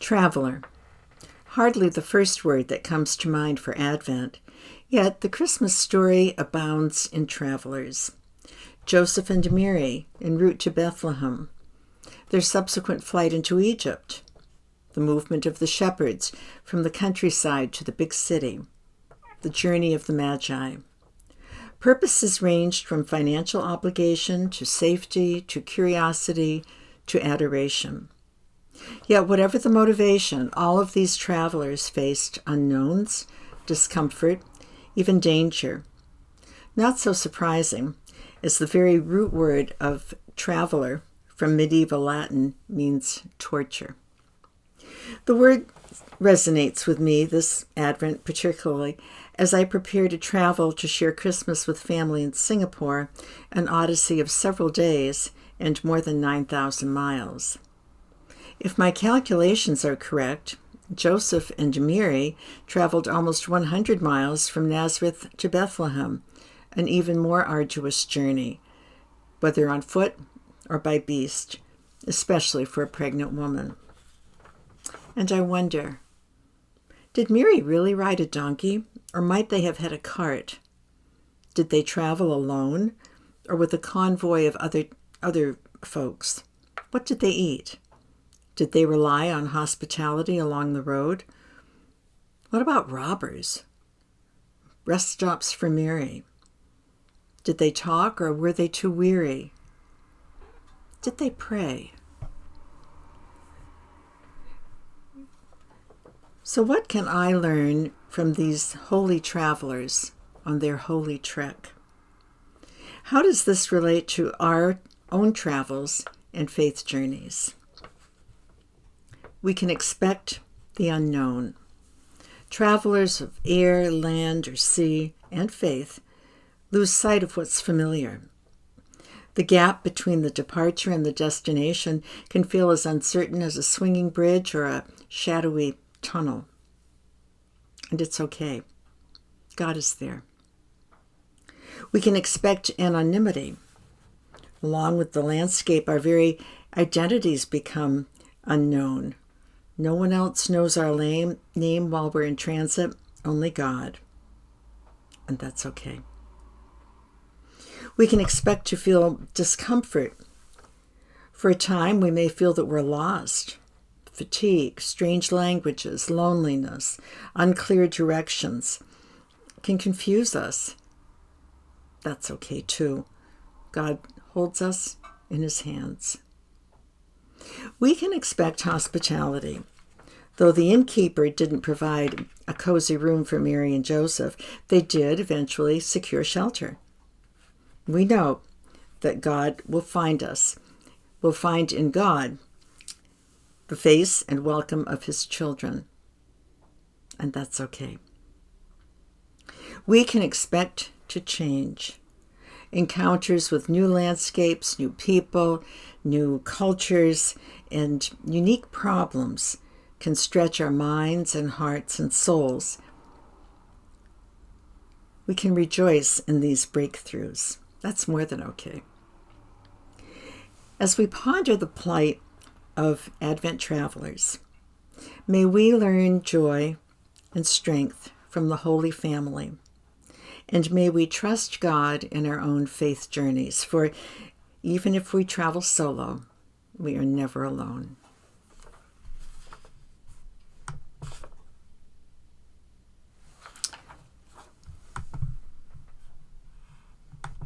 Traveler. Hardly the first word that comes to mind for Advent, yet the Christmas story abounds in travelers. Joseph and Mary en route to Bethlehem, their subsequent flight into Egypt, the movement of the shepherds from the countryside to the big city, the journey of the Magi. Purposes ranged from financial obligation to safety to curiosity to adoration. Yet whatever the motivation, all of these travelers faced unknowns, discomfort, even danger. Not so surprising, as the very root word of traveler from medieval Latin means torture. The word resonates with me this Advent particularly as I prepare to travel to share Christmas with family in Singapore, an odyssey of several days and more than 9,000 miles. If my calculations are correct, Joseph and Mary traveled almost 100 miles from Nazareth to Bethlehem, an even more arduous journey, whether on foot or by beast, especially for a pregnant woman. And I wonder, did Mary really ride a donkey, or might they have had a cart? Did they travel alone, or with a convoy of other folks? What did they eat? Did they rely on hospitality along the road? What about robbers? Rest stops for Mary. Did they talk, or were they too weary? Did they pray? So what can I learn from these holy travelers on their holy trek? How does this relate to our own travels and faith journeys? We can expect the unknown. Travelers of air, land, or sea, and faith lose sight of what's familiar. The gap between the departure and the destination can feel as uncertain as a swinging bridge or a shadowy tunnel. And it's okay. God is there. We can expect anonymity. Along with the landscape, our very identities become unknown. No one else knows our name while we're in transit, only God. And that's okay. We can expect to feel discomfort. For a time, we may feel that we're lost. Fatigue, strange languages, loneliness, unclear directions can confuse us. That's okay too. God holds us in his hands. We can expect hospitality. Though the innkeeper didn't provide a cozy room for Mary and Joseph, they did eventually secure shelter. We know that God will find us. We'll find in God the face and welcome of his children. And that's okay. We can expect to change. Encounters with new landscapes, new people, new cultures, and unique problems can stretch our minds and hearts and souls. We can rejoice in these breakthroughs. That's more than okay. As we ponder the plight of Advent travelers, may we learn joy and strength from the Holy Family. And may we trust God in our own faith journeys, for even if we travel solo, we are never alone.